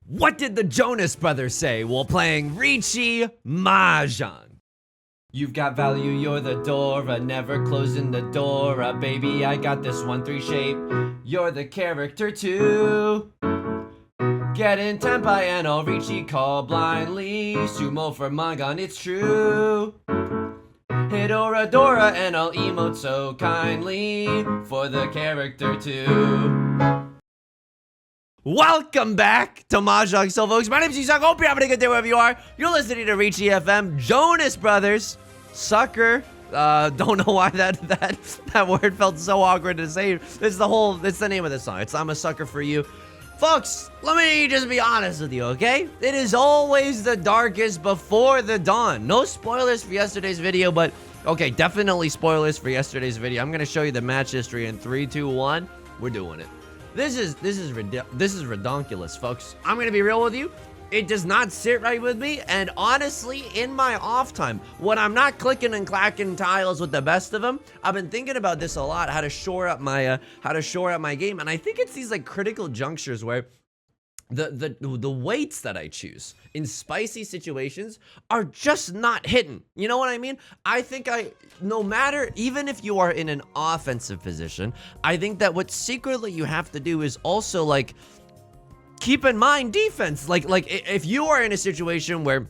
What did the Jonas Brothers say while playing Riichi Mahjong? You've got value, you're the Dora, never closing the door. Baby, I got this 1-3 shape. You're the character too. Getting Tenpai and I'll Riichi call blindly. Sumo for Mangan, it's true. Hit Dora and I'll emote so kindly for the character too. Welcome back to Mahjong Soul, folks. My name's Yusong. Hope you're having a good day wherever you are. You're listening to Riichi FM. Jonas Brothers, sucker. Don't know why that word felt so awkward to say. It's the name of the song. It's I'm a Sucker for You. Folks, let me just be honest with you, okay? It is always the darkest before the dawn. No spoilers for yesterday's video, but okay, definitely spoilers for yesterday's video. I'm gonna show you the match history in 3, 2, 1. We're doing it. This is redonkulous, folks. I'm gonna be real with you. It does not sit right with me, and honestly, in my off time, when I'm not clicking and clacking tiles with the best of them, I've been thinking about this a lot, how to shore up my game, and I think it's these like critical junctures where the weights that I choose in spicy situations are just not hitting. You know what I mean? I think no matter, even if you are in an offensive position, I think that what secretly you have to do is also like keep in mind defense. Like if you are in a situation where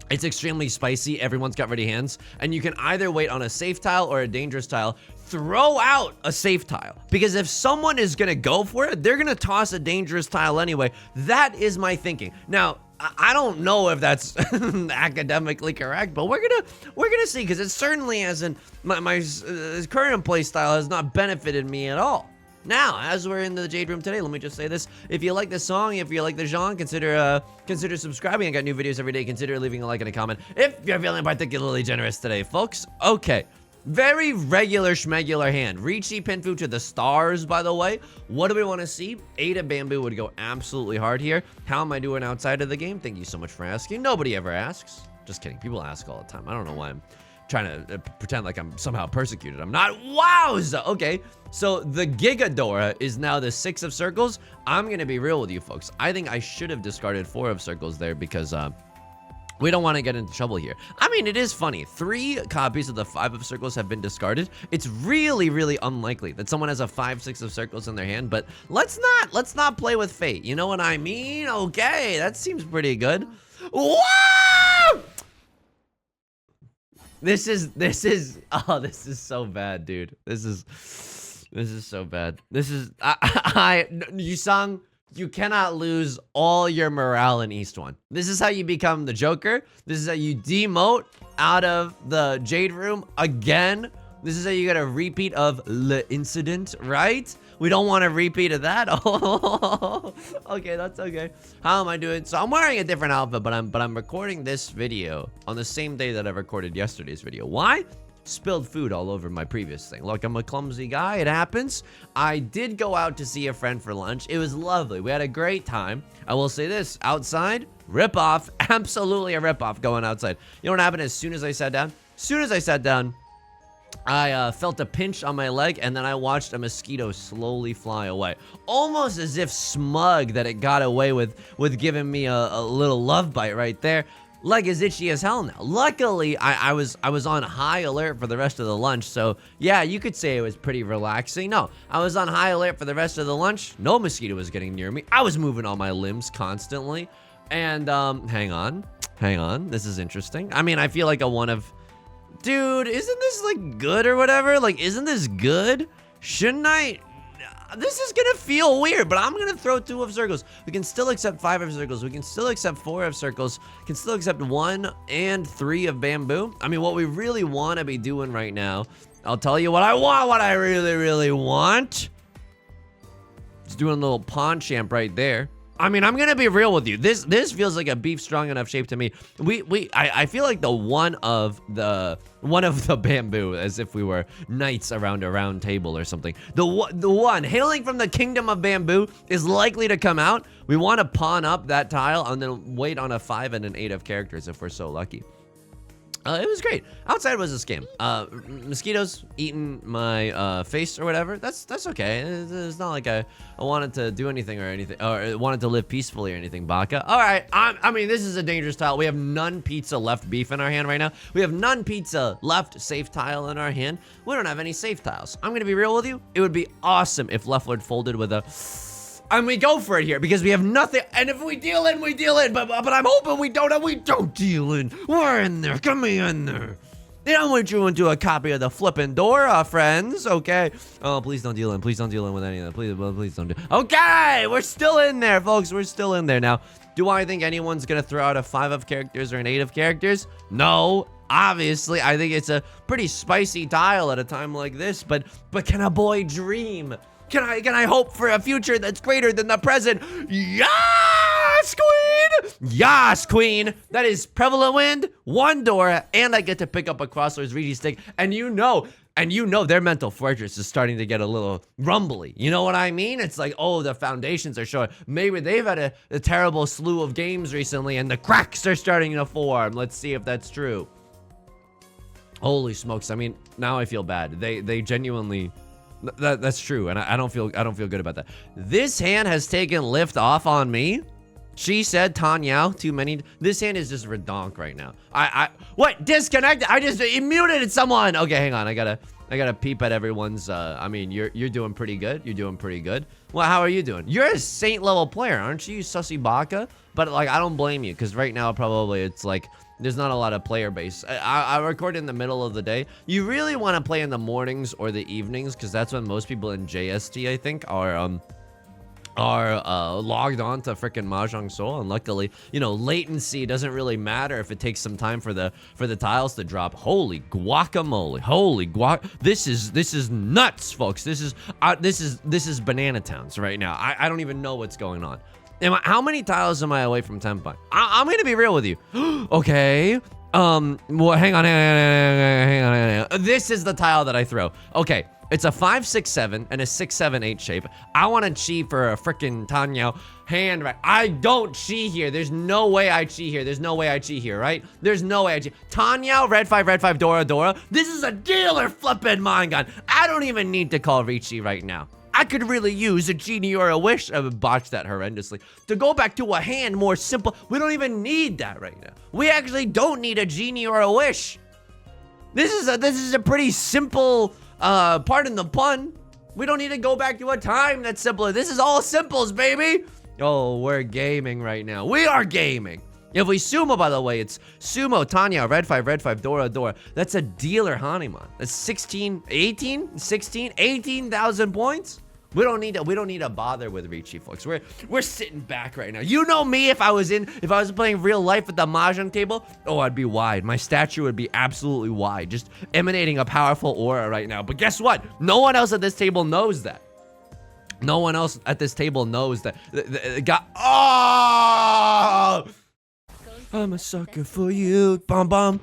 it's extremely spicy, everyone's got ready hands, and you can either wait on a safe tile or a dangerous tile, throw out a safe tile. Because if someone is gonna go for it, they're gonna toss a dangerous tile anyway. That is my thinking. Now, I don't know if that's academically correct, but we're gonna see, because it certainly hasn't, my current play style has not benefited me at all. Now, as we're in the Jade Room today, let me just say this. If you like this song, if you like the genre, consider subscribing. I got new videos every day. Consider leaving a like and a comment if you're feeling particularly generous today, folks. Okay, very regular schmegular hand. Riichi Pinfu to the stars, by the way. What do we want to see? 8 of bamboo would go absolutely hard here. How am I doing outside of the game? Thank you so much for asking. Nobody ever asks. Just kidding. People ask all the time. I don't know why I'm trying to pretend like I'm somehow persecuted. I'm not. Wowza! Okay, so the Gigadora is now the 6 of circles. I'm gonna be real with you, folks. I think I should have discarded 4 of circles there because we don't want to get into trouble here. I mean, it is funny. 3 copies of the 5 of circles have been discarded. It's really, really unlikely that someone has a 5, 6 of circles in their hand, but let's not play with fate. You know what I mean? Okay, that seems pretty good. Wow! This is so bad, dude. This is so bad. Yusong, you cannot lose all your morale in East 1. This is how you become the Joker. This is how you demote out of the Jade Room again. This is how you get a repeat of the incident, right? We don't want a repeat of that. Oh, okay, that's okay. How am I doing? So I'm wearing a different outfit, but I'm recording this video on the same day that I recorded yesterday's video. Why? Spilled food all over my previous thing. Look, I'm a clumsy guy. It happens. I did go out to see a friend for lunch. It was lovely. We had a great time. I will say this, outside, rip off, absolutely a rip off going outside. You know what happened as soon as I sat down? As soon as I sat down, I felt a pinch on my leg, and then I watched a mosquito slowly fly away. Almost as if smug that it got away with giving me a little love bite right there. Leg is itchy as hell now. Luckily, I was on high alert for the rest of the lunch, so yeah, you could say it was pretty relaxing. No, I was on high alert for the rest of the lunch. No mosquito was getting near me. I was moving all my limbs constantly. And, hang on. This is interesting. I mean, I feel like a one of... Dude, isn't this like good or whatever? Like, isn't this good? Shouldn't I? This is gonna feel weird, but I'm gonna throw 2 of circles. We can still accept 5 of circles. We can still accept 4 of circles. We can still accept 1 and 3 of bamboo. I mean, what we really want to be doing right now, I'll tell you what I want, what I really, really want. Just doing a little pawn champ right there. I mean, I'm gonna be real with you. This feels like a beef strong enough shape to me. I feel like the one of the bamboo, as if we were knights around a round table or something. The one hailing from the kingdom of bamboo is likely to come out. We want to pawn up that tile and then wait on a 5 and an 8 of characters if we're so lucky. It was great. Outside was a scam. Mosquitoes eating my face or whatever. That's okay. It's not like I wanted to do anything or anything, or wanted to live peacefully or anything, Baka. All right. I mean, this is a dangerous tile. We have none pizza left beef in our hand right now. We have none pizza left safe tile in our hand. We don't have any safe tiles. I'm gonna be real with you. It would be awesome if leftward folded with a. And we go for it here because we have nothing. And if we deal in, we deal in. But I'm hoping we don't. And we don't deal in. We're in there. Come in there. They don't want you into a copy of the flipping door, friends. Okay. Oh, please don't deal in. Please don't deal in with any of that. Please don't do. Okay. We're still in there, folks. We're still in there. Now, do I think anyone's going to throw out a 5 of characters or an 8 of characters? No. Obviously, I think it's a pretty spicy tile at a time like this. But can a boy dream? Can I hope for a future that's greater than the present? Yes, queen! Yes, queen! That is prevalent wind, 1 door, and I get to pick up a Crossroads Riichi stick. And you know their mental fortress is starting to get a little rumbly. You know what I mean? It's like, oh, the foundations are showing. Maybe they've had a terrible slew of games recently, and the cracks are starting to form. Let's see if that's true. Holy smokes! I mean, now I feel bad. They genuinely. That's true, and I don't feel good about that. This hand has taken lift off on me. She said Tanyao too many. This hand is just redonk right now. What? Disconnected? I just muted someone. Okay, hang on. I gotta peep at everyone's. I mean, you're doing pretty good. You're doing pretty good. Well, how are you doing? You're a saint level player, aren't you, Sussy Baka? But like, I don't blame you, because right now probably it's like. There's not a lot of player base. I record in the middle of the day. You really want to play in the mornings or the evenings because that's when most people in JST, I think, are logged on to freaking Mahjong Soul. And luckily, you know, latency doesn't really matter if it takes some time for the tiles to drop. Holy guacamole! Holy guac! This is nuts, folks. This is banana towns right now. I don't even know what's going on. How many tiles am I away from 10 point? I'm gonna be real with you. Okay. Well, hang on. This is the tile that I throw. Okay. It's a 5, 6, 7 and a 6, 7, 8 shape. I want to chi for a freaking Tanyao hand, right? I don't chi here. There's no way I chi here. There's no way I chi here, right? There's no way I chi. Tanyao, red 5, Dora. This is a dealer flipping mind gun. I don't even need to call Riichi right now. I could really use a genie or a wish. I would botch that horrendously. To go back to a hand more simple. We don't even need that right now. We actually don't need a genie or a wish. This is a pretty simple, pardon the pun. We don't need to go back to a time that's simpler. This is all simples, baby. Oh, we're gaming right now. We are gaming. If we sumo, by the way, it's sumo, Tanya, red 5, Dora. That's a dealer Hanuman. That's 18,000 points. We don't need to bother with Riichi, folks. We're sitting back right now. You know me, if I was playing real life at the Mahjong table, oh, I'd be wide. My statue would be absolutely wide, just emanating a powerful aura right now. But guess what? No one else at this table knows that. No one else at this table knows that. Oh! I'm a sucker for you. Bum bum.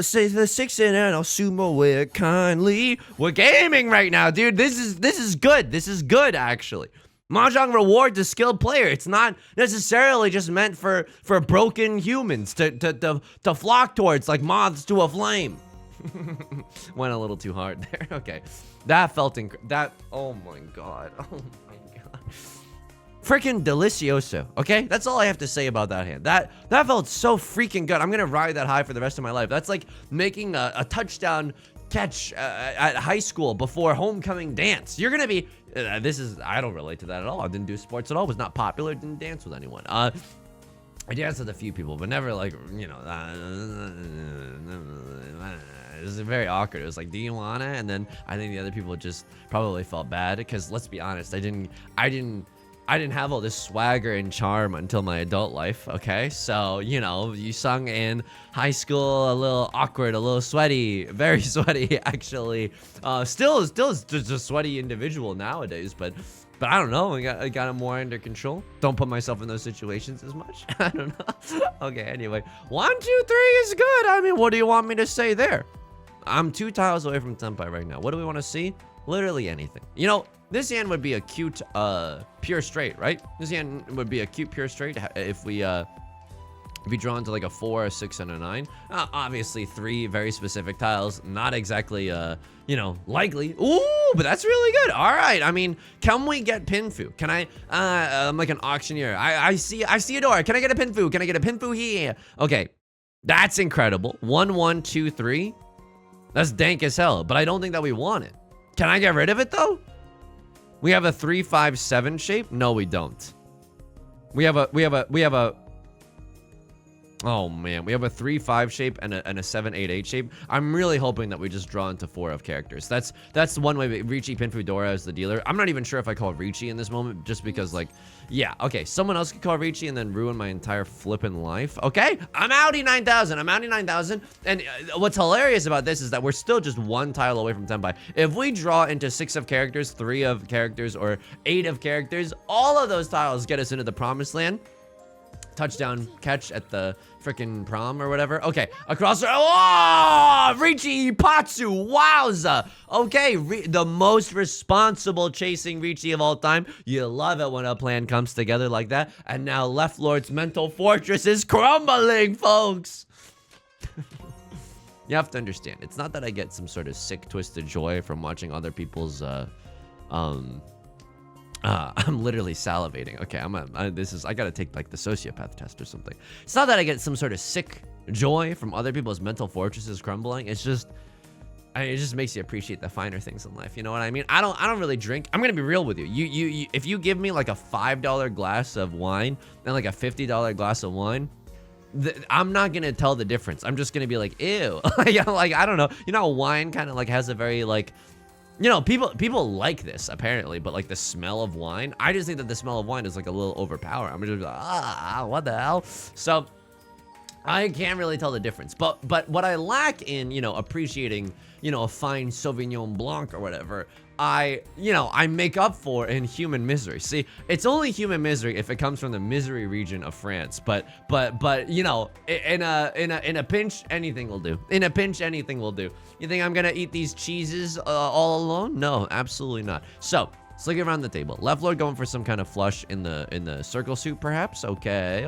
Say the 6 and I'll sumo it kindly. We're gaming right now, dude. This is good. This is good, actually. Mahjong rewards a skilled player. It's not necessarily just meant for broken humans to flock towards like moths to a flame. Went a little too hard there. Okay, that felt oh my god. Oh my god. Freaking delicioso, okay? That's all I have to say about that hand. That felt so freaking good. I'm gonna ride that high for the rest of my life. That's like making a touchdown catch at high school before homecoming dance. You're gonna be, I don't relate to that at all. I didn't do sports at all, was not popular, didn't dance with anyone. I danced with a few people, but never like, you know, it was very awkward. It was like, do you wanna? And then I think the other people just probably felt bad because let's be honest, I didn't have all this swagger and charm until my adult life, okay? So, you know, you sung in high school, a little awkward, a little sweaty, very sweaty, actually. Still just a sweaty individual nowadays, but I don't know, I got it more under control. Don't put myself in those situations as much. I don't know. Okay, anyway, 1, 2, 3 is good. I mean, what do you want me to say there? I'm 2 tiles away from Tenpai right now. What do we want to see? Literally anything. You know, this hand would be a cute, pure straight, right? This hand would be a cute pure straight if we If you draw into like a 4, a 6, and a 9, obviously 3 very specific tiles, not exactly, you know, likely. Ooh, but that's really good. All right, I mean, can we get Pinfu? Can I, I'm like an auctioneer. I see a door. Can I get a Pinfu? Can I get a Pinfu here? Okay, that's incredible. 1, 1, 2, 3. That's dank as hell, but I don't think that we want it. Can I get rid of it though? We have a 3, 5, 7 shape. No, we don't. We have a. Oh man, we have a 3-5 shape and a 7-8-8 shape. I'm really hoping that we just draw into 4 of characters. That's one way. Riichi Pinfu Dora as the dealer. I'm not even sure if I call Riichi in this moment, just because like, yeah, okay, someone else could call Riichi and then ruin my entire flippin' life. Okay, I'm outie 9,000. I'm outie 9,000. And what's hilarious about this is that we're still just 1 tile away from Tenpai. If we draw into 6 of characters, 3 of characters, or 8 of characters, all of those tiles get us into the promised land. Touchdown catch at the freaking prom or whatever. Okay, across. Oh, Riichi Patsu. Wowza. Okay, the most responsible chasing Riichi of all time. You love it when a plan comes together like that. And now Left Lord's mental fortress is crumbling, folks. You have to understand. It's not that I get some sort of sick, twisted joy from watching other people's I'm literally salivating. Okay, I gotta take like the sociopath test or something. It's not that I get some sort of sick joy from other people's mental fortresses crumbling. It's just, it just makes you appreciate the finer things in life. You know what I mean? I don't really drink. I'm gonna be real with you. If you give me like a $5 glass of wine and like a $50 glass of wine, I'm not gonna tell the difference. I'm just gonna be like, ew. Like, I don't know. You know, wine kind of like has a very like, you know, people like this apparently, but like the smell of wine, I just think that the smell of wine is like a little overpowering. I'm just like, what the hell? So I can't really tell the difference. But what I lack in, you know, appreciating, you know, a fine Sauvignon Blanc or whatever, I make up for in human misery. See, it's only human misery if it comes from the misery region of France. But you know, in a pinch, anything will do. In a pinch, anything will do. You think I'm gonna eat these cheeses all alone? No, absolutely not. So let's look around the table. Left Lord going for some kind of flush in the circle suit, perhaps. Okay.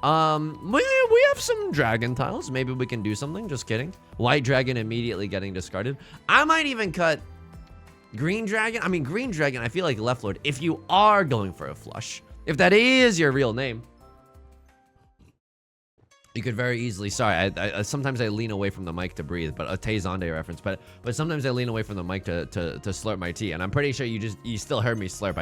We have some dragon tiles. Maybe we can do something. Just kidding. White dragon immediately getting discarded. I might even cut green dragon. I mean, green dragon, I feel like Left Lord, if you are going for a flush, if that is your real name, you could very easily, sorry, I sometimes I lean away from the mic to breathe, but a Tay-Zonde reference, but sometimes I lean away from the mic to slurp my tea, and I'm pretty sure you still heard me slurp.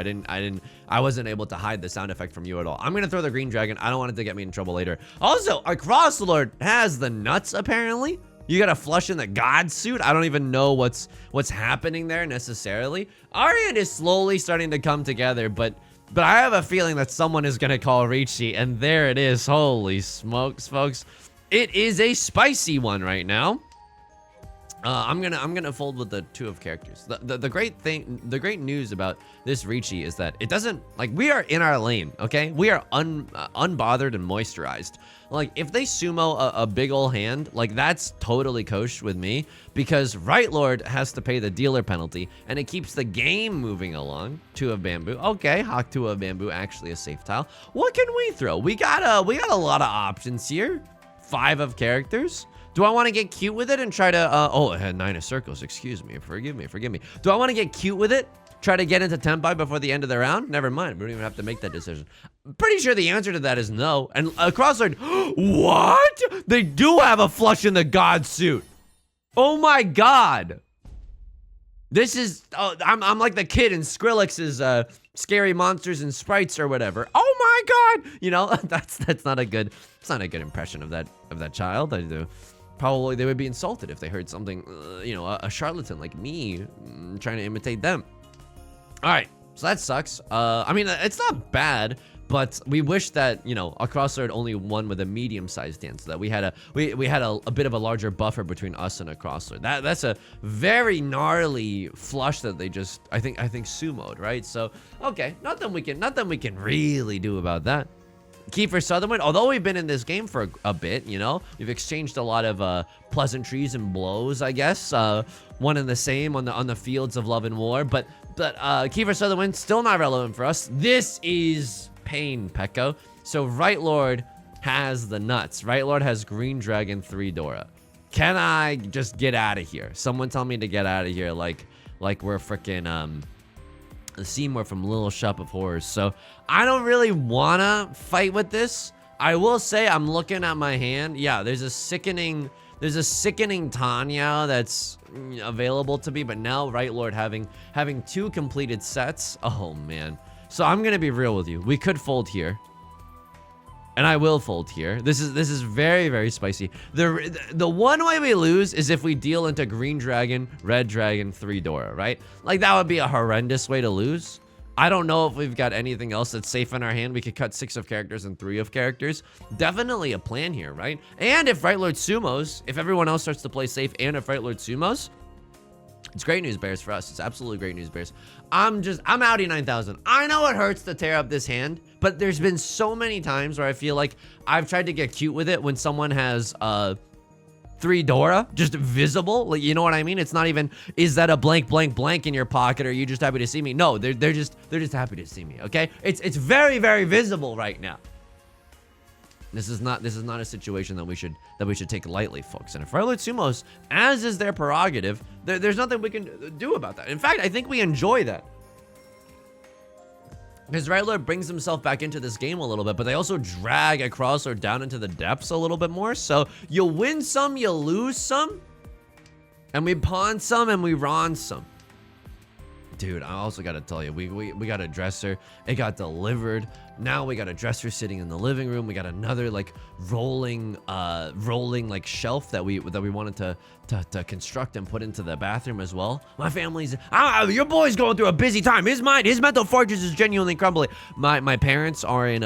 I wasn't able to hide the sound effect from you at all. I'm gonna throw the green dragon. I don't want it to get me in trouble later. Also, our Cross Lord has the nuts, apparently. You got a flush in the god suit. I don't even know what's happening there necessarily. Arian is slowly starting to come together, but I have a feeling that someone is gonna call Riichi, and there it is. Holy smokes, folks! It is a spicy one right now. I'm gonna fold with the 2 of characters. The great news about this Riichi is that it doesn't, like, we are in our lane, okay? We are unbothered and moisturized. Like, if they sumo a big ol' hand, like, that's totally kosher with me, because Right Lord has to pay the dealer penalty, and it keeps the game moving along. 2 of bamboo. Okay, Hawk 2 of bamboo, actually a safe tile. What can we throw? We got a lot of options here. 5 of characters. Do I want to get cute with it and try to, oh, it had 9 of circles. Excuse me. Forgive me. Do I want to get cute with it? Try to get into Tenpai before the end of the round? Never mind. We don't even have to make that decision. I'm pretty sure the answer to that is no. And Crosslord, what? They do have a flush in the god suit. Oh my god. This is, I'm like the kid in Skrillex's Scary Monsters and Sprites or whatever. Oh my god. You know, that's not a good, it's not a good impression of that child. I do. Probably they would be insulted if they heard something, you know, a charlatan like me trying to imitate them. All right, so that sucks. I mean, it's not bad, but we wish that, you know, a Crossroad only won with a medium-sized hand, so that we had a bit of a larger buffer between us and a Crossroad. That's a very gnarly flush that they just, I think sumoed, right? So okay, nothing we can really do about that. Kiefer Sutherland, although we've been in this game for a bit, you know, we've exchanged a lot of pleasantries and blows, I guess. One and the same on the fields of love and war, but Kiefer Sutherland still not relevant for us. This is pain, Pecco. So Right Lord has the nuts. Right Lord has Green Dragon 3 Dora. Can I just get out of here? Someone tell me to get out of here like we're freaking Seymour from Little Shop of Horrors. So I don't really wanna fight with this. I will say I'm looking at my hand. Yeah, there's a sickening Tanya that's available to me, but now Right Lord having 2 completed sets. Oh man. So I'm gonna be real with you. We could fold here. And I will fold here. This is very, very spicy. The one way we lose is if we deal into Green Dragon, Red Dragon, 3 Dora, right? Like that would be a horrendous way to lose. I don't know if we've got anything else that's safe in our hand. We could cut 6 of characters and 3 of characters. Definitely a plan here, right? And if Right Lord sumos, if everyone else starts to play safe, and if Right Lord sumos, it's great news bears for us. It's absolutely great news bears. I'm outie 9,000. I know it hurts to tear up this hand, but there's been so many times where I feel like I've tried to get cute with it when someone has 3 Dora just visible. Like, you know what I mean? It's not even, is that a blank in your pocket, or are you just happy to see me? No, they're just happy to see me, okay? It's very, very visible right now. This is not a situation that we should take lightly, folks. And if Right Lord sumos, as is their prerogative, there's nothing we can do about that. In fact, I think we enjoy that. Because Right Lord brings himself back into this game a little bit, but they also drag across or down into the depths a little bit more. So you win some, you lose some, and we pawn some and we ron some. Dude, I also gotta tell you, we got a dresser. It got delivered. Now we got a dresser sitting in the living room. We got another like rolling like shelf that we wanted to construct and put into the bathroom as well. My family's your boy's going through a busy time. His mental fortress is genuinely crumbling. My parents are in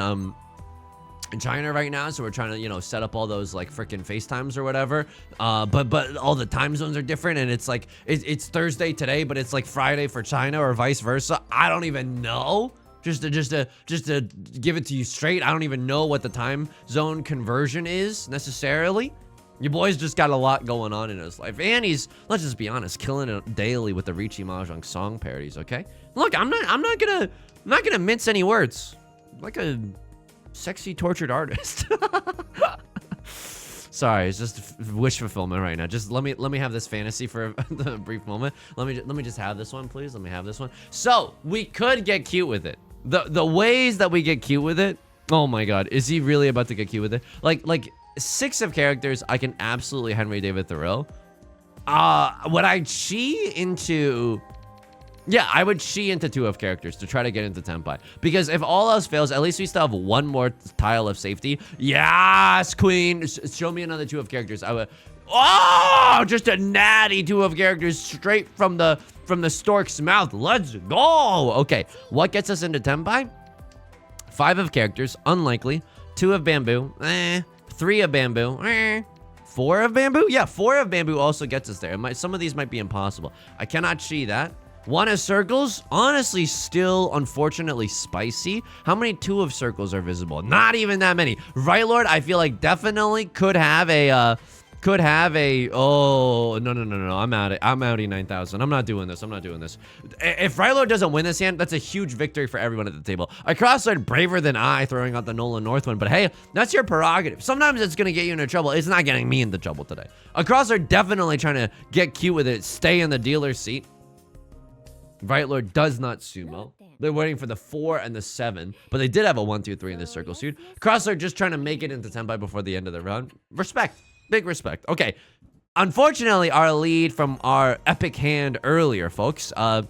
China right now, so we're trying to, you know, set up all those like freaking FaceTimes or whatever. But all the time zones are different, and it's like it's Thursday today, but it's like Friday for China or vice versa. I don't even know. Just to give it to you straight, I don't even know what the time zone conversion is necessarily. Your boy's just got a lot going on in his life, and he's, let's just be honest, killing it daily with the Riichi Mahjong song parodies. Okay, look, I'm not gonna mince any words. I'm like a sexy tortured artist. Sorry, it's just wish fulfillment right now. Just let me have this fantasy for a brief moment. Let me just have this one, please. Let me have this one. So we could get cute with it. The ways that we get cute with it. Oh my God, is he really about to get cute with it? Like 6 of characters, I can absolutely Henry David Thoreau. Would I chi into? Yeah, I would chi into 2 of characters to try to get into Tenpai. Because if all else fails, at least we still have 1 more tile of safety. Yes, queen. Show me another 2 of characters. I would. Oh, just a natty 2 of characters straight from the stork's mouth. Let's go. Okay, what gets us into Tenpai? 5 of characters, unlikely. 2 of bamboo, 3 of bamboo, 4 of bamboo. Yeah, 4 of bamboo also gets us there. Some of these might be impossible. I cannot chi that. 1 of circles, honestly, still unfortunately spicy. How many 2 of circles are visible? Not even that many. Right Lord, I feel like definitely could have a oh no, I'm outie 9,000. I'm not doing this. If Right Lord doesn't win this hand, that's a huge victory for everyone at the table. A cross-eyed braver than I throwing out the Nolan North one, but hey, that's your prerogative. Sometimes it's gonna get you into trouble. It's not getting me into trouble today. A cross-eyed definitely trying to get cute with it, stay in the dealer's seat. Right Lord does not sumo. They're waiting for the 4 and the 7, but they did have a 1, 2, 3 in this circle suit. Crosslord just trying to make it into Tenpai before the end of the round. Respect. Big respect. Okay. Unfortunately, our lead from our epic hand earlier, folks, a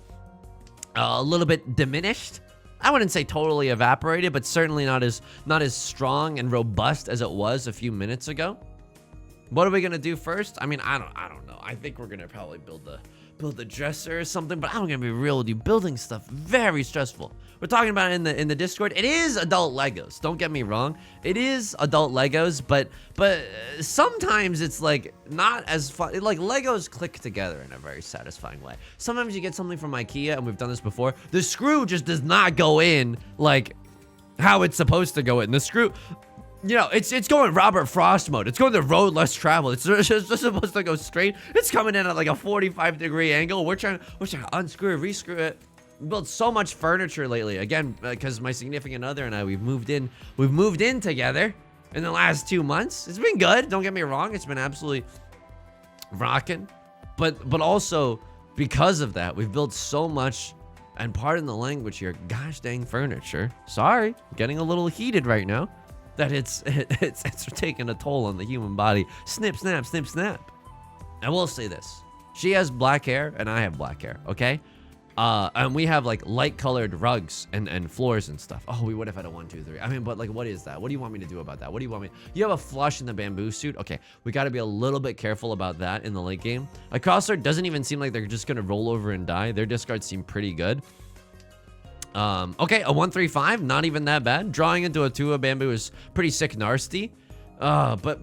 little bit diminished. I wouldn't say totally evaporated, but certainly not as strong and robust as it was a few minutes ago. What are we gonna do first? I mean, I don't know. I think we're gonna probably build the dresser or something, but I'm gonna be real with you. Building stuff, very stressful. We're talking about it in the Discord. It is adult Legos. Don't get me wrong. It is adult Legos, but sometimes it's like not as fun. Like Legos click together in a very satisfying way. Sometimes you get something from IKEA, and we've done this before. The screw just does not go in like how it's supposed to go in. The screw, you know, it's going Robert Frost mode. It's going the road less traveled. It's just supposed to go straight. It's coming in at like a 45-degree angle. We're trying to unscrew it, rescrew it. We built so much furniture lately. Again, because my significant other and I, we've moved in together. in the last 2 months. It's been good. Don't get me wrong. It's been absolutely rocking. But also, because of that, we've built so much, and pardon the language here, gosh dang furniture. Sorry, getting a little heated right now. That it's taking a toll on the human body. Snip, snap, snip, snap. I will say this. She has black hair, and I have black hair, okay? And we have like light colored rugs and floors and stuff. Oh, we would have had a 1, 2, 3. I mean, but like, what is that? What do you want me to do about that? What do you want me? You have a flush in the bamboo suit. Okay, we got to be a little bit careful about that in the late game. A crosshair doesn't even seem like they're just gonna roll over and die. Their discards seem pretty good. Okay, a 1, 3, 5, not even that bad. Drawing into a 2 of bamboo is pretty sick nasty. But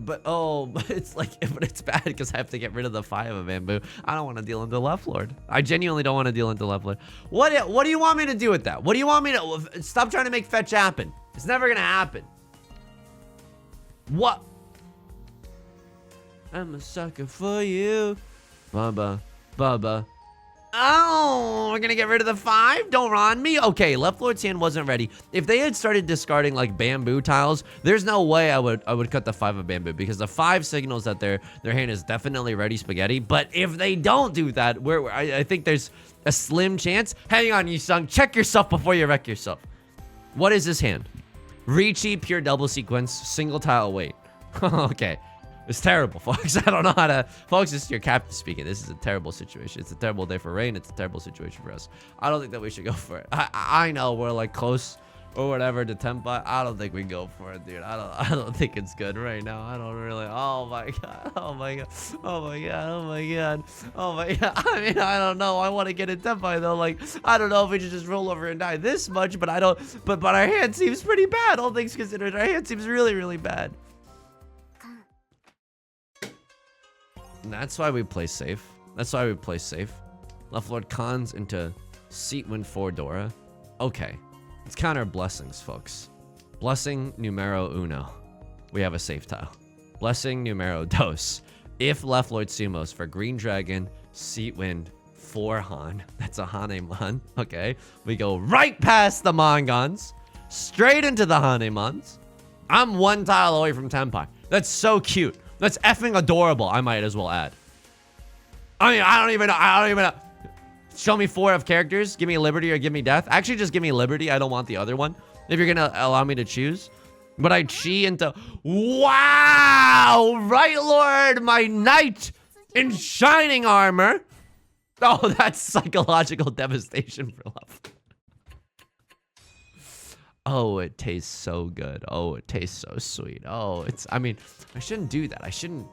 it's like, but it's bad because I have to get rid of the 5 of bamboo. I don't want to deal into left lord. I genuinely don't want to deal into left lord. What do you want me to do with that? What do you want me to, stop trying to make fetch happen. It's never gonna happen. What? I'm a sucker for you. Bubba. Oh, we're gonna get rid of the 5? Don't run me. Okay, left lord's hand wasn't ready. If they had started discarding like bamboo tiles, there's no way I would cut the 5 of bamboo, because the 5 signals that their hand is definitely ready spaghetti. But if they don't do that, I think there's a slim chance. Hang on, Yusong, check yourself before you wreck yourself. What is this hand? Riichi, pure double sequence, single tile wait. Okay. It's terrible, folks. I don't know how to... Folks, this is your captain speaking. This is a terrible situation. It's a terrible day for Rain. It's a terrible situation for us. I don't think that we should go for it. I know we're like close or whatever to Tempai. I don't think we go for it, dude. I don't think it's good right now. I don't really... Oh my god. Oh my god. Oh my god. Oh my god. Oh my god. I mean, I don't know. I want to get in Tempai though. Like, I don't know if we should just roll over and die this much, but I don't... But our hand seems pretty bad. All things considered, our hand seems really, really bad. And that's why we play safe. That's why we play safe. Left Lord cons into seat win 4 Dora. Okay. Let's count our blessings, folks. Blessing numero uno. We have a safe tile. Blessing numero dos. If Left Lord sumos for Green Dragon, seat wind 4 Han. That's a Hanemon. Okay. We go right past the Mongons. Straight into the Hanemons. I'm 1 tile away from Tenpai. That's so cute. That's effing adorable, I might as well add. I mean, I don't even know. Show me 4 of characters. Give me Liberty or give me Death. Actually, just give me Liberty. I don't want the other one. If you're gonna allow me to choose. But I chi into... Wow! Right Lord, my knight in shining armor. Oh, that's psychological devastation for love. Oh, it tastes so good. Oh, it tastes so sweet. Oh, I mean, I shouldn't do that. I shouldn't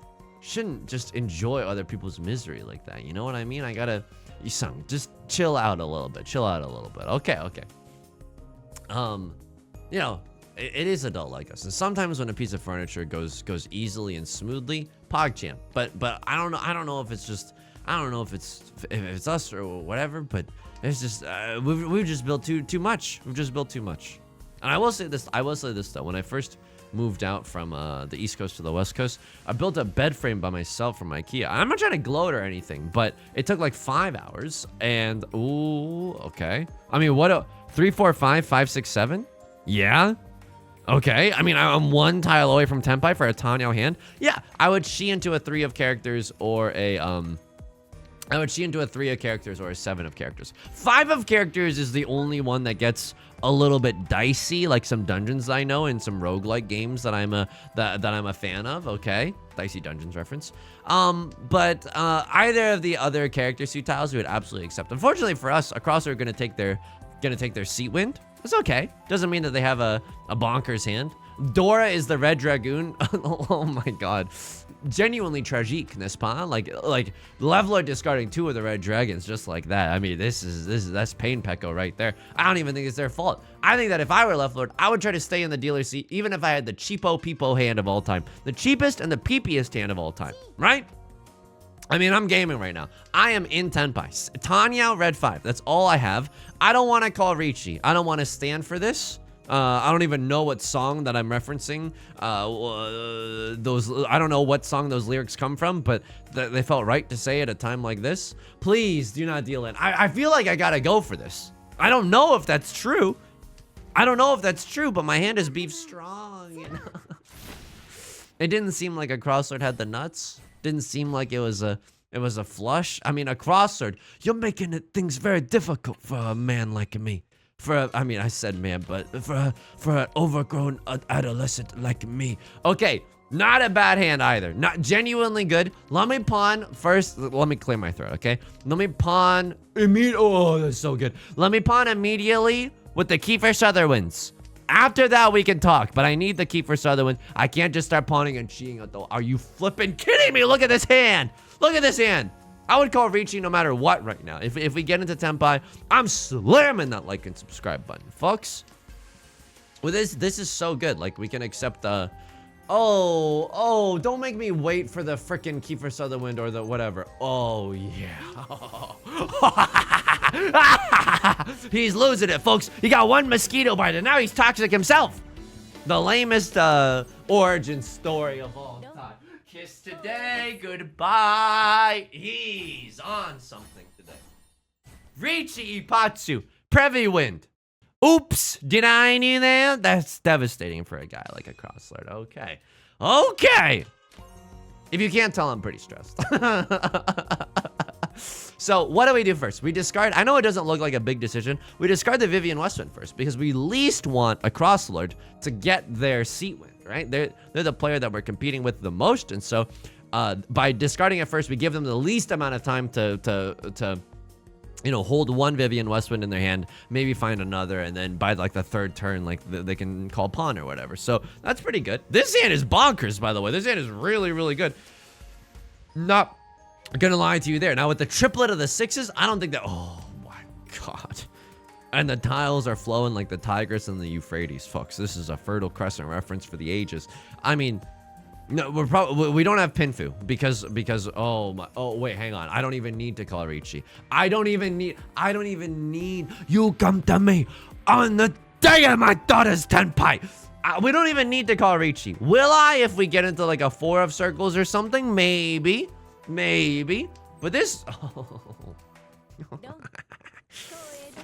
just enjoy other people's misery like that. You know what I mean? I gotta, Yusong, just chill out a little bit. Okay. You know, it is adult like us. And sometimes when a piece of furniture goes easily and smoothly, PogChamp. But I don't know if it's just, I don't know if it's us or whatever, but it's just, we've just built too much. We've just built too much. And I will say this though, when I first moved out from the East Coast to the West Coast, I built a bed frame by myself from IKEA. I'm not trying to gloat or anything, but it took like 5 hours. And ooh, okay. I mean, what 3, 4, 5, 5, 6, 7? Yeah. Okay. I mean, I'm 1 tile away from Tenpai for a Tenhou hand. Yeah, I would chi into a 3 of characters or a I would chi into a 3 of characters or a 7 of characters. 5 of characters is the only one that gets a little bit dicey, like some dungeons I know and some roguelike games that I'm a fan of. Okay, dicey dungeons reference. But either of the other character suit tiles we would absolutely accept. Unfortunately for us, across are gonna take their seat wind. That's okay. Doesn't mean that they have a bonkers hand. Dora is the red dragoon. Oh my god. Genuinely tragique, n'est-ce pas? Like Leveler discarding 2 of the red dragons just like that. I mean, that's pain Pecco right there. I don't even think it's their fault. I think that if I were Leveler, I would try to stay in the dealer seat even if I had the cheapo peepo hand of all time. The cheapest and the peepiest hand of all time, right? I mean, I'm gaming right now. I am in Tenpai. Tenhou, red 5. That's all I have. I don't want to call Riichi. I don't want to stand for this. I don't even know what song that I'm referencing. I don't know what song those lyrics come from, but they felt right to say at a time like this. Please do not deal in. I feel like I gotta go for this. I don't know if that's true. But my hand is beef strong, you know? It didn't seem like a crossword had the nuts. Didn't seem like it was a flush. I mean, a crossword. You're making things very difficult for a man like me. I mean, I said man, but for an overgrown adolescent like me. Okay, not a bad hand either. Not genuinely good. Let me pawn first. Let me clear my throat, okay? Let me pawn immediately. Oh, that's so good. Let me pawn immediately with the Kiefer Sutherlands. After that, we can talk, but I need the Kiefer Sutherland. I can't just start pawning and cheating at the. Are you flipping kidding me? Look at this hand. Look at this hand. I would call Riichi no matter what right now. If we get into Tenpai, I'm slamming that like and subscribe button, folks. Well, this is so good. Like, we can accept the... Oh, don't make me wait for the frickin' Kiefer Sutherland or the whatever. Oh, yeah. He's losing it, folks. He got one mosquito bite, and now he's toxic himself. The lamest origin story of all time. Kiss today, goodbye. He's on something today. Riichi Ipatsu, Previ Wind. Oops, did I knew that? That's devastating for a guy like a crosslord. Okay. Okay. If you can't tell, I'm pretty stressed. So what do we do first? We discard, I know it doesn't look like a big decision. We discard the Vivian Westwind first because we least want a crosslord to get their seat win, right? They're the player that we're competing with the most. And so by discarding it first, we give them the least amount of time to you know, hold one Vivian Westwind in their hand, maybe find another, and then by like the third turn, like they can call pawn or whatever. So that's pretty good. This hand is bonkers, by the way. This hand is really, really good. Not gonna lie to you there. Now with the triplet of the sixes, I don't think that, oh my God. And the tiles are flowing like the Tigris and the Euphrates, folks. This is a Fertile Crescent reference for the ages. I mean, no, we don't have Pinfu because oh wait, hang on. I don't even need to call Riichi. I don't even need you come to me on the day of my daughter's tenpai. We don't even need to call Riichi. Will I if we get into like a 4 of circles or something? Maybe. But this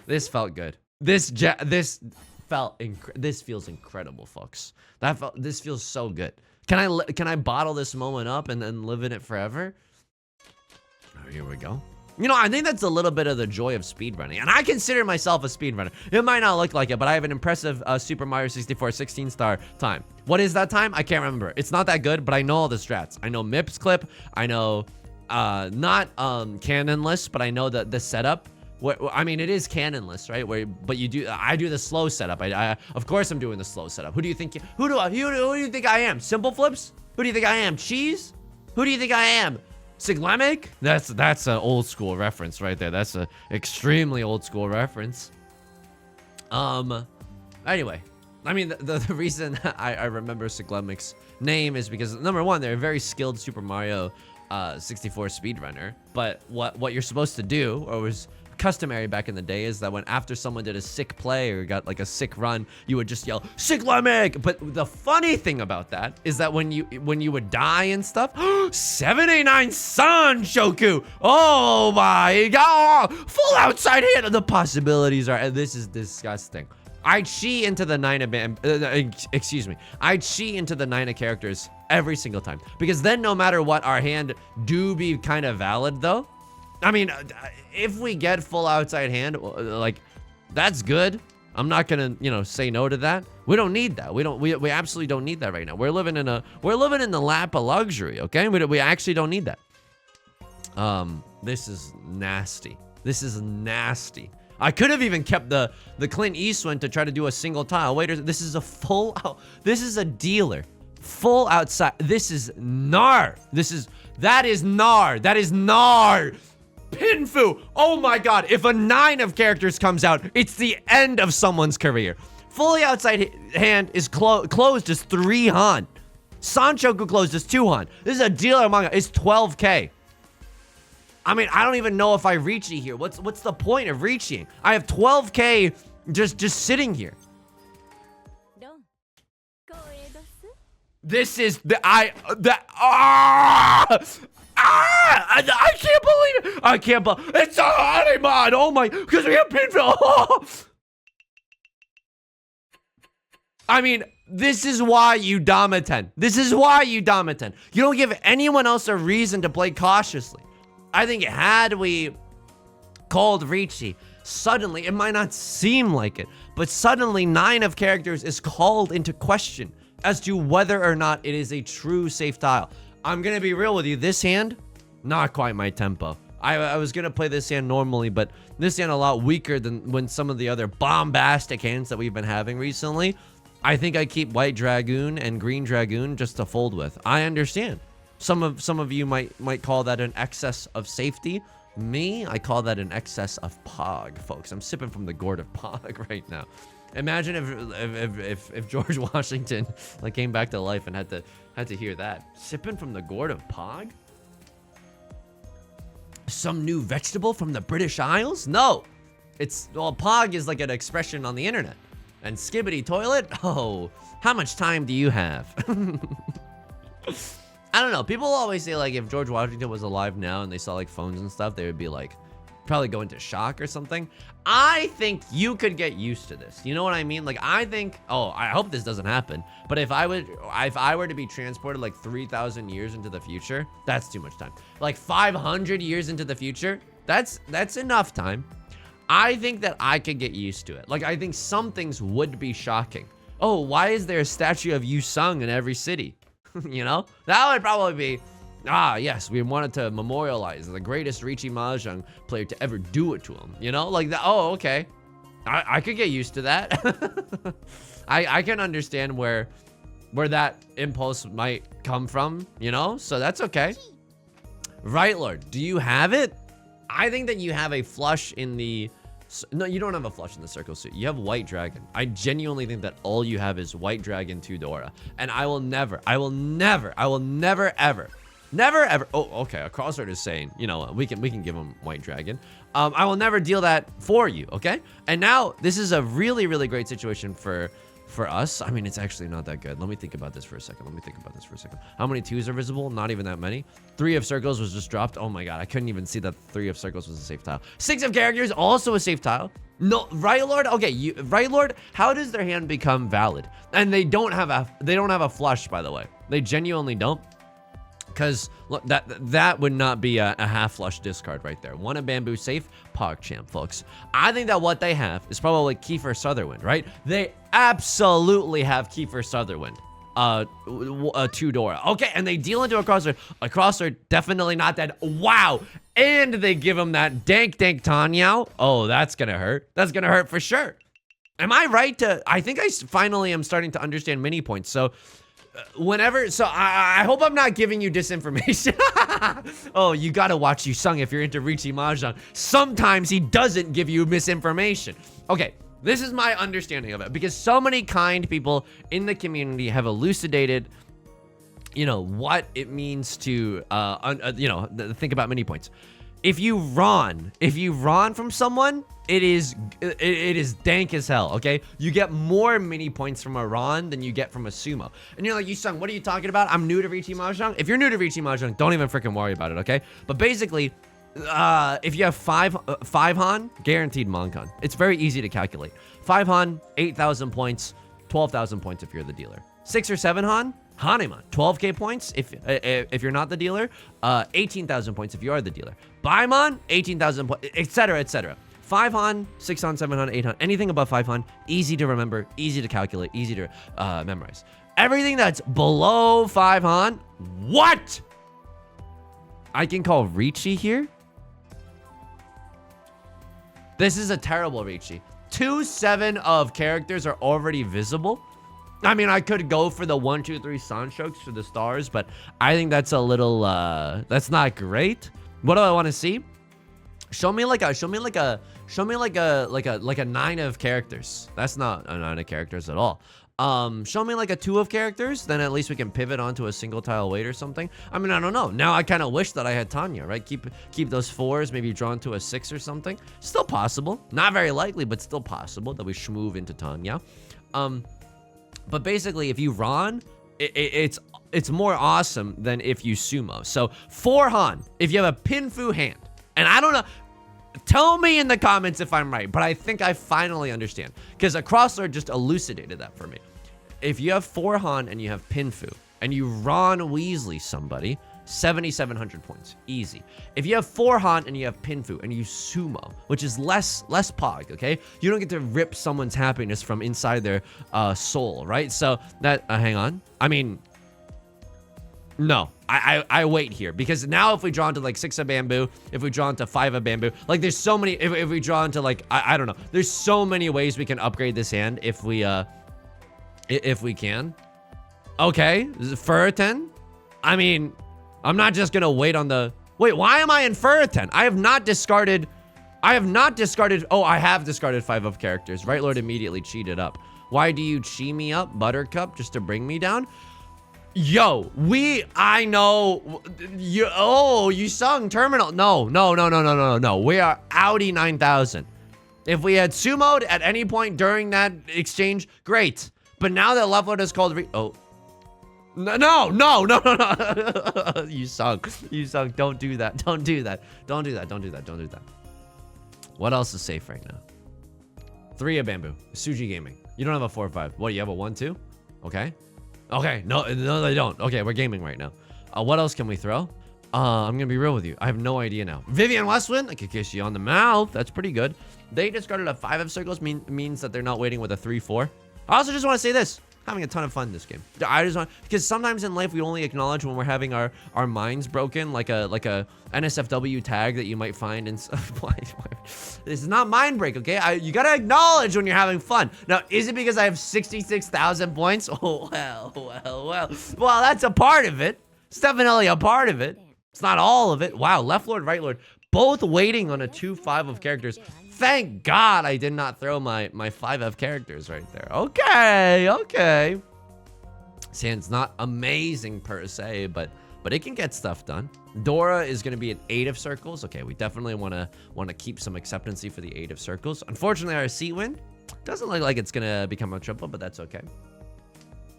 this felt good. This feels incredible, folks. This feels so good. Can I bottle this moment up and then live in it forever? Oh, here we go. You know, I think that's a little bit of the joy of speedrunning. And I consider myself a speedrunner. It might not look like it, but I have an impressive Super Mario 64 16-star time. What is that time? I can't remember. It's not that good, but I know all the strats. I know MIPS clip. I know not canonless, but I know the setup. I mean, it is canonless, right? But I do the slow setup. Of course, I'm doing the slow setup. Who do you think I am? Simple flips? Who do you think I am? Cheese? Who do you think I am? Siglemic? That's an old school reference right there. That's an extremely old school reference. Anyway, I mean, the reason I remember Siglemic's name is because number one, they're a very skilled Super Mario 64 speedrunner. But what you're supposed to do, or was customary back in the day, is that when after someone did a sick play or got like a sick run, you would just yell Siglemic. But the funny thing about that is that when you would die and stuff, 789 San Shoku, oh my God, full outside hand. The possibilities are, and this is disgusting. I'd chi into the I'd chi into the 9 of characters every single time, because then no matter what, our hand do be kind of valid though. I mean, if we get full outside hand, like, that's good. I'm not gonna, say no to that. We don't need that. We absolutely don't need that right now. We're living in the lap of luxury, okay? We actually don't need that. This is nasty. This is nasty. I could have even kept the Clint Eastwood to try to do a single tile. Wait, this is a full out. This is a dealer. Full outside. This is gnar. That is gnar. Pinfu! Oh my God, if a 9 of characters comes out, it's the end of someone's career. Fully outside hand is closed as 3 Han. Sanchoku closed as 2 Han. This is a dealer manga. It's 12K. I mean, I don't even know if I Riichi here. What's the point of Riichiing? I have 12K just sitting here. This is I can't believe it. I can't believe it's a Honeyman. Oh my, because we have Pinfield. Oh. I mean, This is why you Damaten. This is why you Damaten. You don't give anyone else a reason to play cautiously. I think had we called Riichi, suddenly, it might not seem like it, but suddenly 9 of characters is called into question as to whether or not it is a true safe tile. I'm gonna be real with you, this hand, not quite my tempo. I was gonna play this hand normally, but this hand a lot weaker than when some of the other bombastic hands that we've been having recently. I think I keep White Dragoon and Green Dragoon just to fold with. I understand. Some of you might call that an excess of safety. Me, I call that an excess of pog, folks. I'm sipping from the gourd of pog right now. Imagine if George Washington like came back to life and had to hear that. Sipping from the gourd of pog? Some new vegetable from the British Isles? No. Well, pog is like an expression on the internet. And skibbity toilet? Oh, how much time do you have? I don't know. People always say, like, if George Washington was alive now and they saw, like, phones and stuff, they would be, like, probably go into shock or something. I think you could get used to this. You know what I mean? Like, I think, oh, I hope this doesn't happen. But if I were to be transported, like, 3,000 years into the future, that's too much time. Like, 500 years into the future, that's enough time. I think that I could get used to it. Like, I think some things would be shocking. Oh, why is there a statue of Yusong in every city? You know? That would probably be, yes, we wanted to memorialize the greatest Riichi Mahjong player to ever do it to him. You know? Like, that. Oh, okay. I could get used to that. I can understand where that impulse might come from, you know? So that's okay. Right, Lord. Do you have it? I think that you have a flush in the... No, you don't have a flush in the circle suit. You have White Dragon. I genuinely think that all you have is White Dragon 2 Dora. And I will never, ever. Oh, okay. A crossword is saying, you know, we can give him White Dragon. I will never deal that for you, okay? And now this is a really, really great situation for us. I mean, it's actually not that good. Let me think about this for a second. How many 2s are visible? Not even that many. 3 of circles was just dropped. Oh my god, I couldn't even see that 3 of circles was a safe tile. 6 of characters, also a safe tile. No, right, Lord? Okay, right, Lord? How does their hand become valid? And they don't have a flush, by the way. They genuinely don't. Because that would not be a half flush discard right there. 1 of bamboo safe, PogChamp, folks. I think that what they have is probably Kiefer Sutherland, right? They absolutely have Kiefer Sutherland. 2 Dora. Okay, and they deal into a crossword. A crossword, definitely not dead. Wow. And they give him that dank Tanyao. Oh, that's gonna hurt. That's gonna hurt for sure. Am I right to... I think I finally am starting to understand mini points. So... I hope I'm not giving you disinformation. Oh, you gotta watch Yusong if you're into Riichi Mahjong. Sometimes he doesn't give you misinformation. Okay, this is my understanding of it, because so many kind people in the community have elucidated, you know, what it means to, think about mini points. If you run from someone, it is dank as hell, okay? You get more mini points from a Ron than you get from a sumo. And you're like, Yusong, what are you talking about? I'm new to Riichi Mahjong. If you're new to Riichi Mahjong, don't even freaking worry about it, okay? But basically, if you have 5 Han, guaranteed Moncon. It's very easy to calculate. 5 Han, 8,000 points, 12,000 points if you're the dealer. 6 or 7 Han, Haneman, 12k points if you're not the dealer, 18,000 points if you are the dealer. Baimon, 18,000 points, etc., etc. 5 Han, 6 Han, 7 Han, 8 Han, anything above 5 Han, easy to remember, easy to calculate, easy to memorize. Everything that's below 5 Han, what? I can call Riichi here? This is a terrible Riichi. 2/7 of characters are already visible. I mean, I could go for the 1, 2, 3 Sanshokes for the stars, but I think that's a little, that's not great. What do I want to see? Show me like a 9 of characters. That's not a 9 of characters at all. Show me like a 2 of characters, then at least we can pivot onto a single tile weight or something. I mean, I don't know. Now I kind of wish that I had Tanya, right? Keep those 4s, maybe drawn to a 6 or something. Still possible. Not very likely, but still possible that we shmove into Tanya. But basically, if you Ron, it's more awesome than if you sumo. So 4 Han, if you have a Pinfu hand, and I don't know, tell me in the comments if I'm right, but I think I finally understand, because a crossword just elucidated that for me. if you have 4 Han and you have Pinfu, and you Ron Weasley somebody, 7,700 points. Easy. If you have 4 Han and you have Pinfu and you Sumo, which is less Pog, okay? You don't get to rip someone's happiness from inside their soul, right? So that, hang on. I mean, no, I wait here because now if we draw into like 6 of bamboo, if we draw into 5 of bamboo, like there's so many, if we draw into like, I don't know, there's so many ways we can upgrade this hand if we can. Okay, Furten. I mean, I'm not just gonna wait on the, wait, why am I in Furten? I have not discarded, oh, I have discarded 5 of characters. Right Lord immediately cheated up. Why do you chi me up, Buttercup, just to bring me down? Yo, I know, you sung Terminal. No. We are Audi 9000. If we had sumoed at any point during that exchange, great. But now that Left Lord is called No. You sunk. Don't do that. What else is safe right now? 3 of bamboo. Suji Gaming. You don't have a 4 or 5. What, you have a 1, 2? Okay. No, they don't. Okay, we're gaming right now. What else can we throw? I'm gonna be real with you. I have no idea now. Vivian Westwind, I could kiss you on the mouth. That's pretty good. They discarded a 5 of circles, means that they're not waiting with a 3, 4. I also just want to say this. Having a ton of fun in this game. I just want, because sometimes in life we only acknowledge when we're having our minds broken, like a NSFW tag that you might find in. This is not mind break, okay? You gotta acknowledge when you're having fun. Now, is it because I have 66,000 points? Oh well, that's a part of it. It's definitely a part of it. It's not all of it. Wow, Left Lord, Right Lord, both waiting on a 2/5 of characters. Thank God I did not throw my 5 of characters right there. Okay. Sand's not amazing per se, but it can get stuff done. Dora is going to be an 8 of circles. Okay, we definitely want to keep some acceptancy for the 8 of circles. Unfortunately, our seat win doesn't look like it's going to become a triple, but that's okay.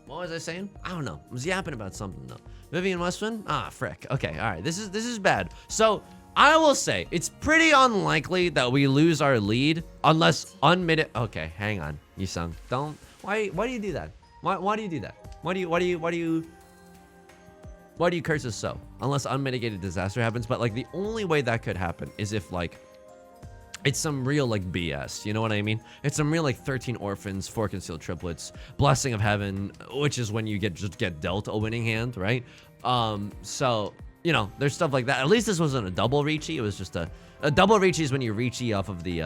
What was I saying? I don't know. I was yapping about something though. Vivian Westwind? Ah, frick. Okay, all right. This is bad. So I will say it's pretty unlikely that we lose our lead unless unmitigated. Okay, hang on, Yusong. Don't. Why do you do that? Why do you do that? Why do you curse us so? Unless unmitigated disaster happens, but like the only way that could happen is if like it's some real like BS. You know what I mean? It's some real like 13 orphans, 4 concealed triplets, blessing of heaven, which is when you just get dealt a winning hand, right? So. You know, there's stuff like that. At least this wasn't a double Riichi. It was just a double Riichi is when you Riichi off of the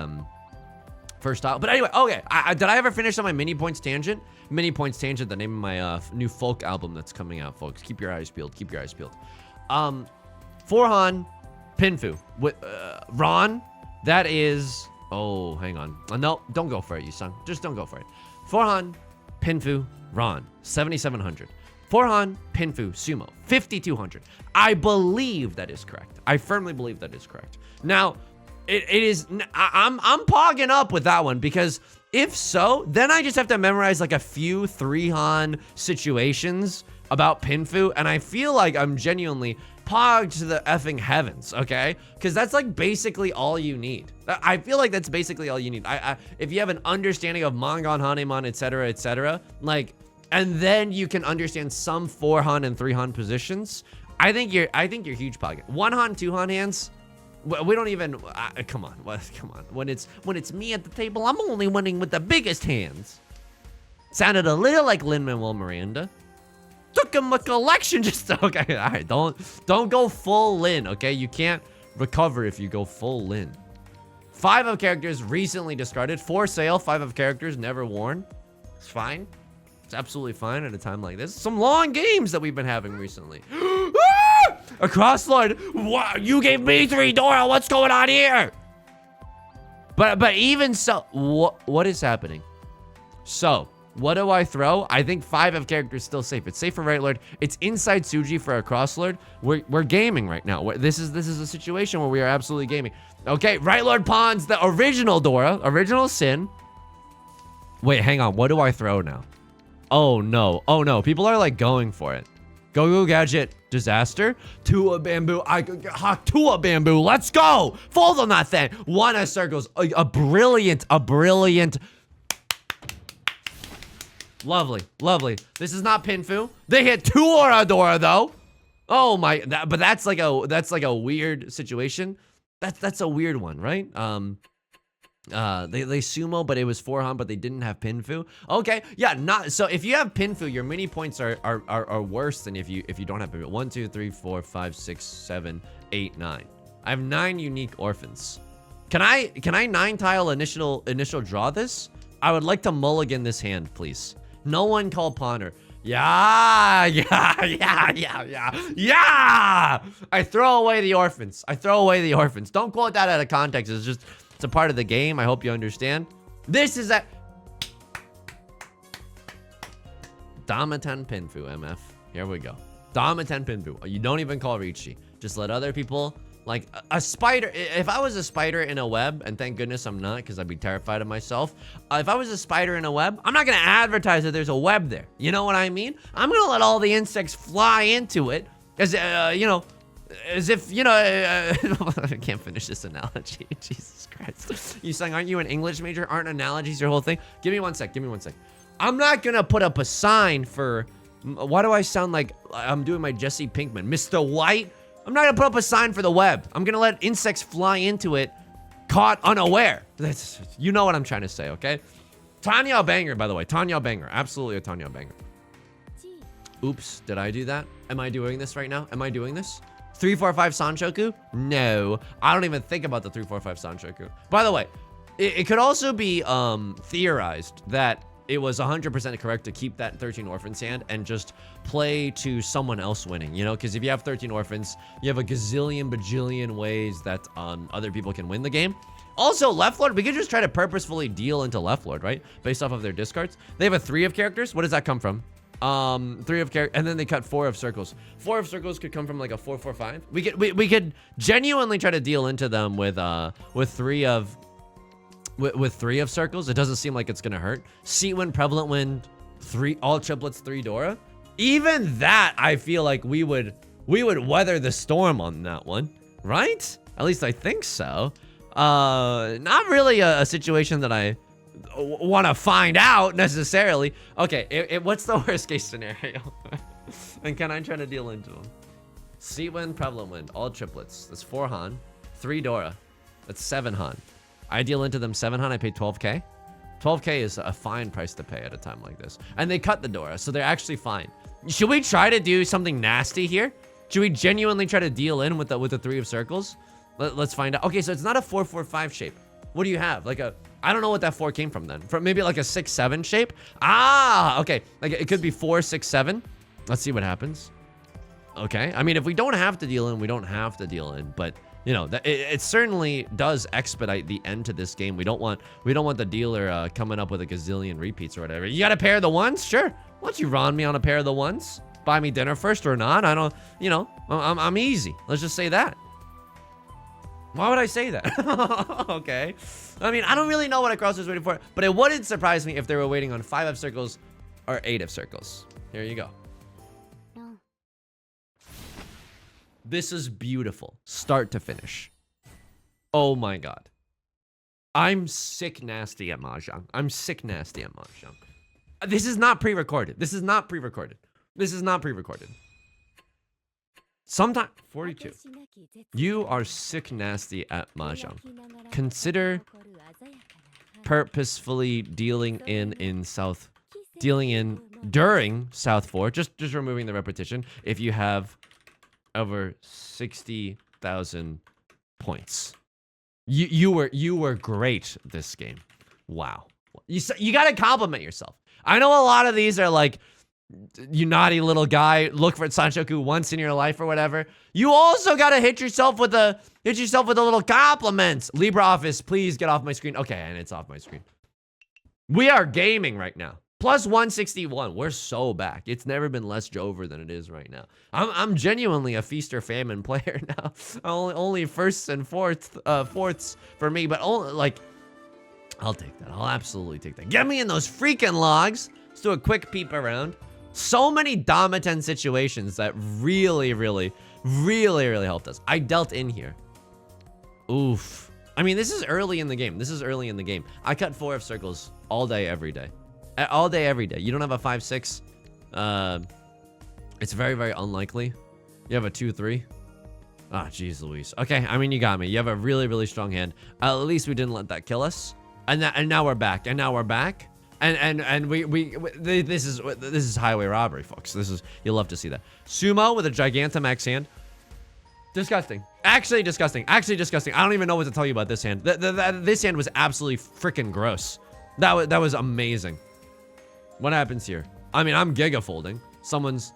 first tile. But anyway, okay. Did I ever finish on my Mini Points Tangent? Mini Points Tangent, the name of my new folk album that's coming out, folks. Keep your eyes peeled. 4 Han, Pinfu. With Ron, that is... Oh, hang on. No, don't go for it, Yusong. Just don't go for it. 4 Han, Pinfu, Ron. 7,700. 4 Han, Pinfu, Sumo, 5,200. I believe that is correct. I firmly believe that is correct. Now, it is. I'm pogging up with that one because if so, then I just have to memorize like a few 3 Han situations about Pinfu, and I feel like I'm genuinely pogged to the effing heavens, okay? Because that's like basically all you need. I feel like that's basically all you need. If you have an understanding of Mangon, Hanemon, etc., like. And then you can understand some 4 Han and 3 Han positions. I think you're huge pocket. 1 Han, 2 Han hands. We don't even. Come on. When it's me at the table, I'm only winning with the biggest hands. Sounded a little like Lin-Manuel Miranda. Took him a collection just to, okay. All right. Don't go full Lin. Okay, you can't recover if you go full Lin. 5 of characters recently discarded. For sale. 5 of characters never worn. It's fine. It's absolutely fine at a time like this. Some long games that we've been having recently. A Crosslord. Wow, you gave me 3 Dora. What's going on here? But even so, what is happening? So, what do I throw? I think 5 of characters still safe. It's safe for Right Lord. It's inside Suji for a Crosslord. We're gaming right now. This is a situation where we are absolutely gaming. Okay, Right Lord pawns the original Dora, original Sin. Wait, hang on. What do I throw now? Oh no. People are like going for it. Go gadget disaster. 2 of bamboo. 2 of bamboo. Let's go. Fold on that thing. 1 of circles. A brilliant. Lovely, lovely. This is not Pinfu. They hit 2 Oradora though. Oh my, but that's like a weird situation. That's a weird one, right? They sumo, but it was 4Han, but they didn't have Pinfu. Okay, yeah, not so. If you have Pinfu, your mini points are worse than if you don't have Pinfu. 1, 2, 3, 4, 5, 6, 7, 8, 9. I have 9 unique orphans. Can I 9-tile initial draw this? I would like to mulligan this hand, please. No one call Ponder. Yeah. I throw away the orphans. Don't quote that out of context. It's a part of the game. I hope you understand. This is a Damaten Pinfu, MF. Here we go. Damaten Pinfu. You don't even call Riichi. Just let other people, like a spider. If I was a spider in a web, and thank goodness I'm not, because I'd be terrified of myself. If I was a spider in a web, I'm not gonna advertise that there's a web there. You know what I mean? I'm gonna let all the insects fly into it, as you know, as if, you know, I can't finish this analogy. Jesus Christ. Yusong, aren't you an English major? Aren't analogies your whole thing? Give me one sec. I'm not gonna put up a sign for, why do I sound like I'm doing my Jesse Pinkman? Mr. White? I'm not gonna put up a sign for the web. I'm gonna let insects fly into it, caught unaware. You know what I'm trying to say, okay? Tanya banger, by the way. Tanya banger. Absolutely a Tanya banger. Oops, did I do that? Am I doing this right now? Am I doing this? 3, 4, 5 Sanshoku? No, I don't even think about the 3, 4, 5 Sanshoku. By the way, it could also be theorized that it was 100% correct to keep that 13 orphans hand and just play to someone else winning, you know? Because if you have 13 orphans, you have a gazillion bajillion ways that other people can win the game. Also, Left Lord, we could just try to purposefully deal into Left Lord, right? Based off of their discards. They have a 3 of characters. What does that come from? 3 of characters, and then they cut 4 of circles. 4 of circles could come from like a 4, 4, 5. We could genuinely try to deal into them with 3 of circles. It doesn't seem like it's gonna hurt. Seat wind, prevalent wind, 3 all triplets, 3 Dora. Even that, I feel like we would weather the storm on that one, right? At least I think so. Not really a situation that I want to find out necessarily. Okay, what's the worst case scenario? And can I try to deal into them? Seat wind, prevalent wind, all triplets. That's 4 Han, 3 Dora. That's 7 Han. I deal into them 7 Han, I pay 12k. 12k is a fine price to pay at a time like this. And they cut the Dora, so they're actually fine. Should we try to do something nasty here? Should we genuinely try to deal in with the 3 of circles? Let's find out. Okay, so it's not a 4, 4, 5 shape. What do you have? Like a, I don't know what that 4 came from then. From maybe like a 6, 7 shape? Ah, okay. Like it could be 4, 6, 7. Let's see what happens. Okay, I mean, if we don't have to deal in, we don't have to deal in, but you know, it certainly does expedite the end to this game. We don't want the dealer coming up with a gazillion repeats or whatever. You got a pair of the ones? Sure. Why don't you ron me on a pair of the ones? Buy me dinner first or not? I don't, you know, I'm easy. Let's just say that. Why would I say that? Okay. I mean, I don't really know what a cross was waiting for, but it wouldn't surprise me if they were waiting on 5 of circles or 8 of circles. Here you go. This is beautiful, start to finish. Oh my god. I'm sick nasty at Mahjong. I'm sick nasty at Mahjong. This is not pre-recorded. This is not pre-recorded. This is not pre-recorded. Sometime 42. You are sick nasty at Mahjong. Consider purposefully dealing in South, during South 4. Just removing the repetition. If you have over 60,000 points. You were great this game. Wow. You gotta compliment yourself. I know a lot of these are like, you naughty little guy, look for Sanshoku once in your life or whatever. You also gotta hit yourself with a little compliment. LibreOffice, please get off my screen. Okay, and it's off my screen. We are gaming right now. Plus 161. We're so back. It's never been less Jover than it is right now. I'm genuinely a feast or famine player now. Only firsts and fourths for me, but only like, I'll take that. I'll absolutely take that. Get me in those freaking logs. Let's do a quick peep around. So many Damaten situations that really helped us. I dealt in here. Oof. I mean, this is early in the game. I cut 4 of circles all day, every day. All day, every day. You don't have a 5-6. It's very, very unlikely. You have a 2-3. Ah, jeez Louise. Okay, I mean, you got me. You have a really, really strong hand. At least we didn't let that kill us. And now we're back. And now we're back. And this is highway robbery, folks. You'll love to see that. Sumo with a Gigantamax hand. Disgusting. Actually disgusting. Actually disgusting. I don't even know what to tell you about this hand. This hand was absolutely freaking gross. That was amazing. What happens here? I mean, I'm giga folding. Someone's...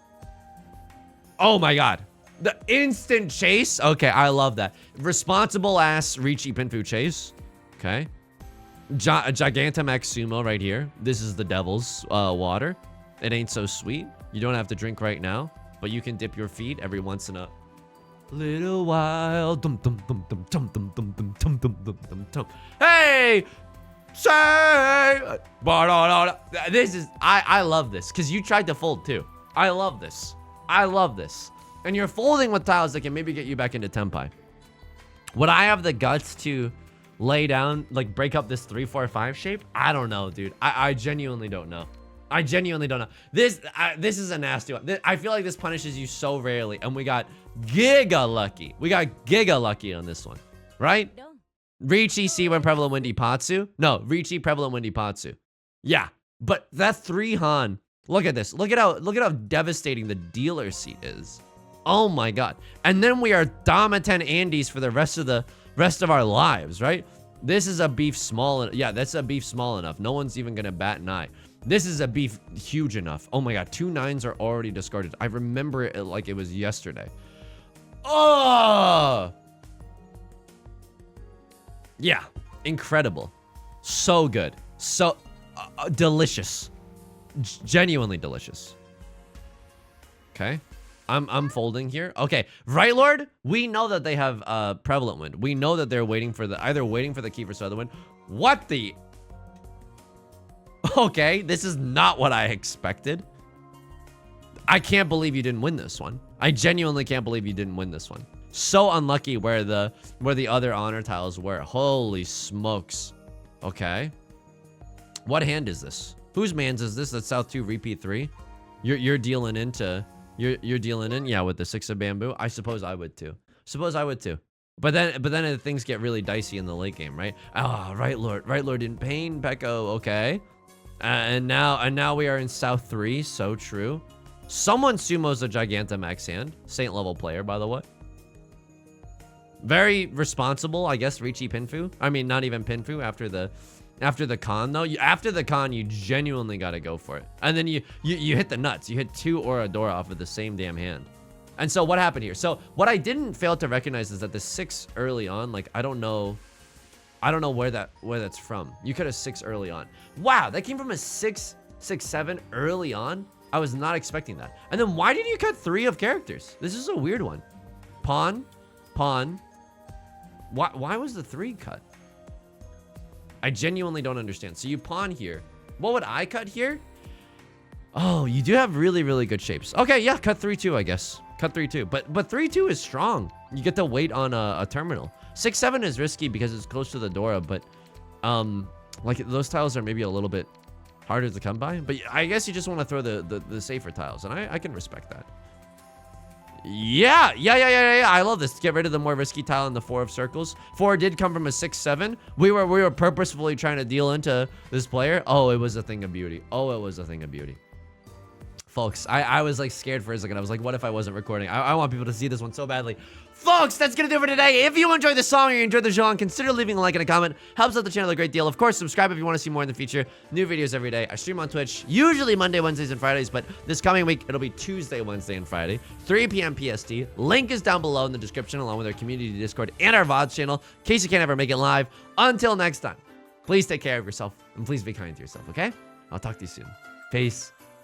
Oh my god. The instant chase? Okay, I love that. Responsible ass Riichi Pinfu chase. Okay. Gigantamax Sumo right here. This is the devil's water. It ain't so sweet. You don't have to drink right now, but you can dip your feet every once in a little while. Hey! Say! This is... I love this, because you tried to fold too. I love this. I love this. And you're folding with tiles that can maybe get you back into Tenpai. Would I have the guts to lay down, like break up this 3-4-5 shape? I don't know, dude. I genuinely don't know. I genuinely don't know. This is a nasty one. I feel like this punishes you so rarely, and we got giga lucky. We got giga lucky on this one, right? Riichi C when prevalent windy Patsu. No, Riichi prevalent windy Patsu. Yeah, but that 3 Han. Look at this. Look at how devastating the dealer seat is. Oh my god. And then we are Dama-10 Andes for the rest of our lives, right? This is a beef small. Yeah, that's a beef small enough. No one's even gonna bat an eye. This is a beef huge enough. Oh my god, 2 9s are already discarded. I remember it like it was yesterday. Oh! Yeah, incredible. So good. So delicious. Genuinely delicious. Okay. I'm folding here. Okay, right, Lord? We know that they have prevalent wind. We know that they're waiting for either waiting for the key for Southern Wind. What the? Okay, this is not what I expected. I can't believe you didn't win this one. I genuinely can't believe you didn't win this one. So unlucky where the other honor tiles were. Holy smokes. Okay. What hand is this? Whose man's is this? That's South 2 repeat 3. You're dealing into. You're dealing in, yeah, with the 6 of bamboo. I suppose I would too. But then things get really dicey in the late game, right? Ah, right lord in pain, Pecco. Okay, and now we are in South 3. So true. Someone sumos a Gigantamax hand. Saint level player, by the way. Very responsible, I guess. Riichi Pinfu. I mean, not even Pinfu after the con though. After the con, you genuinely gotta go for it. And then you hit the nuts. You hit 2 Oradora off of the same damn hand. And so what happened here? So what I didn't fail to recognize is that the 6 early on, like I don't know where that's from. You could have 6 early on. Wow, that came from a 6-6-7 early on. I was not expecting that. And then why did you cut 3 of characters? This is a weird one. Pawn. Why was the 3 cut? I genuinely don't understand. So you pawn here. What would I cut here? Oh, you do have really, really good shapes. Okay, yeah, cut 3-2, I guess. Cut 3-2. But 3-2 is strong. You get to wait on a terminal. 6-7 is risky because it's close to the Dora, but like those tiles are maybe a little bit harder to come by. But I guess you just want to throw the safer tiles, and I can respect that. Yeah. I love this. Get rid of the more risky tile in the 4 of circles. 4 did come from a 6-7. We were purposefully trying to deal into this player. Oh, it was a thing of beauty. Folks, I was like scared for a second. I was like, what if I wasn't recording? I want people to see this one so badly. Folks, that's gonna do it for today. If you enjoyed the song or you enjoyed the genre, consider leaving a like and a comment. Helps out the channel a great deal. Of course, subscribe if you want to see more in the future. New videos every day. I stream on Twitch, usually Monday, Wednesdays, and Fridays, but this coming week, it'll be Tuesday, Wednesday, and Friday, 3 p.m. PST. Link is down below in the description, along with our community Discord and our VODs channel, in case you can't ever make it live. Until next time, please take care of yourself, and please be kind to yourself, okay? I'll talk to you soon. Peace.